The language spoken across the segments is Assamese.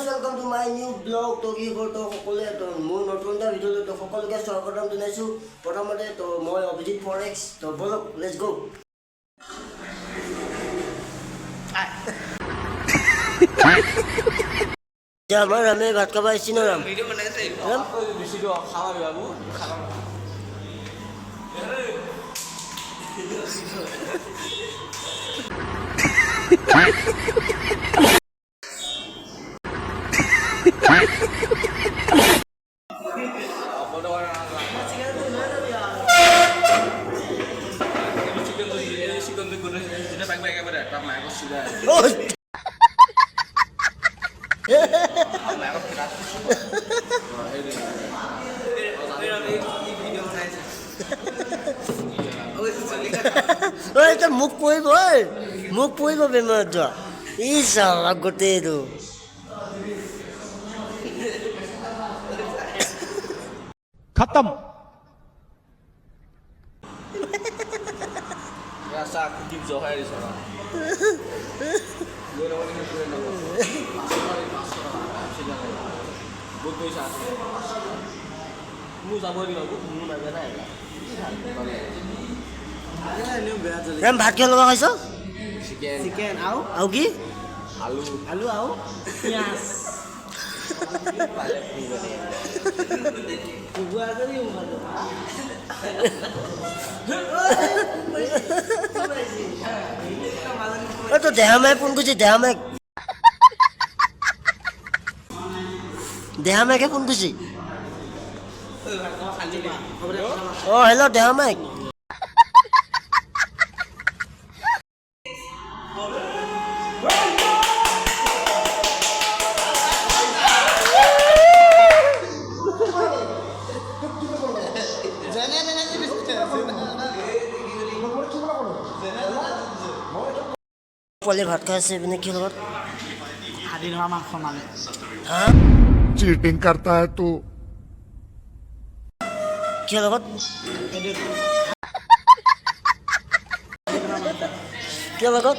guys, welcome to my new vlog. To কি কৰ তো সকলোৱে তো মোৰ নতুন এটা ভিডিঅ' লৈ তো সকলোকে স্বাগতম জনাইছোঁ প্ৰথমতে তো মই অভিজিত ফৰেক্স তো বলক লেটস গো আমাৰ আমি ভাত খাব আহিছি ন ৰাম ভিডিঅ' বনাইছে ৰাম বেছি তো খাবা বাবু খাবা মুখ পৰিব বেমাৰত যোৱা ই চাওক গোটেইটো खत्म rasa aku di Zohar di sana. Gue lawan ini gue lawan. Gue tuh sah. Mu sabar di aku, mu nanya nanya. Ram ভাত কিয় লগা খাইছ Chicken. আৰু কি Alu au. পিঁয়াজ তো দেহামাই ফোন কৰিছে দেহামাইকে ফোন কৰিছে হেল্ল' দেহামাইক পোৱালি ভাত খাই আছে এইপিনে কি লগত चीटिंग करता है तू কি লগত কি লগত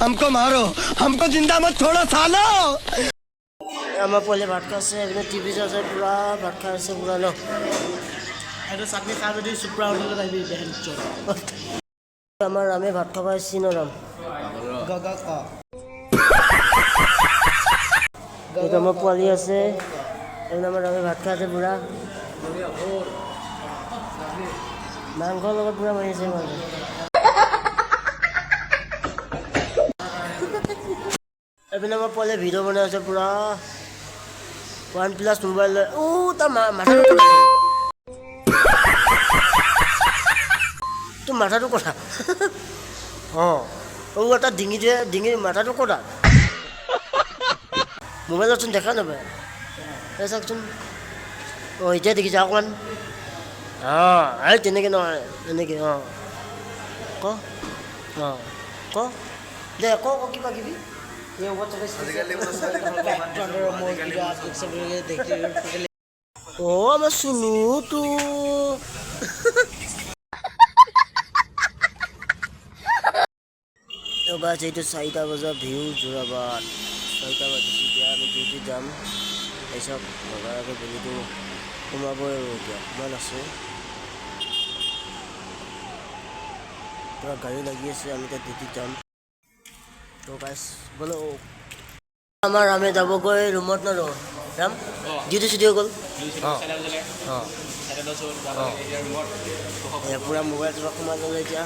हमको मारो हमको जिंदा मत छोड़ो सालो আমাৰ পোৱালি ভাত খাই আছে এইপিনে টিভি চাই আছে পুৰা ভাত খাই আছে পুৰা ন এইটো চাটনি খাই যদি চুপ্ৰা হোটেলত আহিবি আমাৰ ৰামে ভাত খাব আহিছি ন ৰাম এইটো আমাৰ পোৱালি আছে এইপিনে আমাৰ ৰামে ভাত খাই আছে পুৰা মাংসৰ লগত পুৰা মাৰিছে মানে এইপিনে আমাৰ পোৱালিয়ে ভিডিঅ' বনাই আছে পুৰা OnePlus মোবাইল লৈ তাৰ মাথাটো তোৰ মাথাটো কথা এটা ডিঙিৰ মাথাটো কথা মোবাইলতচোন দেখা নাপায় এই চাওকচোন এতিয়া দেখিছা অকণমান এই তেনেকৈ নহয় এনেকৈ ক দে ক কিবা কিবি আমাৰ চুনুটো গাছ এইটো 4টা বজা ভিউ যোৰাবাট 4টা বাজিছে এতিয়া আমি ডিউটি যাম এইচব লগাকৈ বেলিটো সোমাবই আৰু এতিয়া কিমান আছে পুৰা গাড়ী লাগি আছে আমি এতিয়া ডিউটি যাম তো গাছ বোলো আমাৰ ৰামে যাবগৈ ৰুমত ন ৰাম ডিউটি চুটি হৈ গ'ল পুৰা মোবাইল চোবা সোমাই ল'লে এতিয়া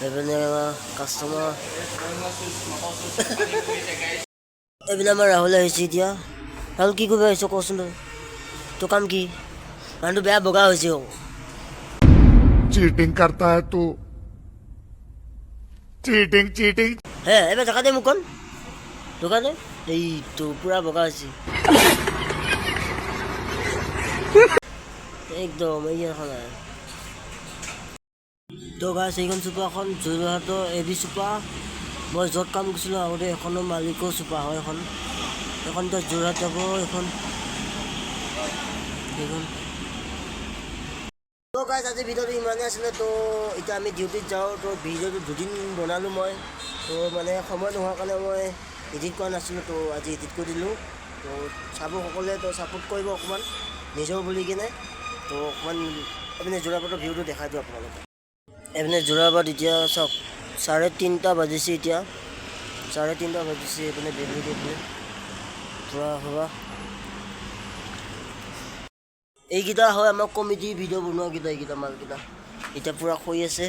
এইপিনে কাষ্টমাৰ এইপিনে আমাৰ ৰাহুল আহিছে এতিয়া ৰাহুল কি কৰিব আহিছ কচোন তই তোৰ কাম কি মানুহটো বেয়া বগা হৈছে चीटिंग करता है तू चीटिंग হে এইবাৰ জেগা দে মোক কণ দোকান দে এইটো পুৰা বগা হৈছে একদম এই এখন তো গাছ এইখন চোপাখন যোৰহাটৰ এবি চোপা মই য'ত কাম কৰিছিলোঁ আগতে এখনৰ মালিকৰ চোপা হয় এখন এতিয়া যোৰহাট যাব এখন তো গাইজ আজি ভিডিঅ'টো ইমানেই আছিলে তো এতিয়া আমি ডিউটিত যাওঁ তো ভিডিঅ'টো দুদিন বনালোঁ মই তো মানে সময় নোহোৱাৰ কাৰণে মই এডিট কৰা নাছিলোঁ, তো আজি এডিট কৰি দিলোঁ। তো চাব সকলোৱে, তো ছাপোৰ্ট কৰিব অকণমান নিজেও বুলি কিনে। তো অকণমান এইপিনে যোৰাবাটৰ ভিউটো দেখাই দিওঁ আপোনালোকে। এইপিনে যোৰাবাট এতিয়া চাওক 3:30 বাজিছে, এতিয়া 3:30 বাজিছে। এইপিনে বেলি এইপিনে পূৰা হোৱা এইকেইটা হয় আমাৰ কমেডি ভিডিঅ' বনোৱাকেইটা, এইকেইটা মালকেইটা এতিয়া পূৰা শুই আছে,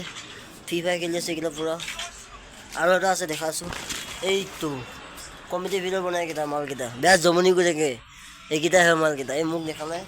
ফ্ৰী ফায়াৰ খেলি আছে এইকেইটা পূৰা। আৰু এটা আছে দেখাছোঁ, এইটো কমেডি ভিডিঅ' বনাই এইকেইটা মালকেইটা বেয়া জমনি কৰি থাকে, এইকেইটাই হয় মালকেইটা। এই মোক দেখা নাই।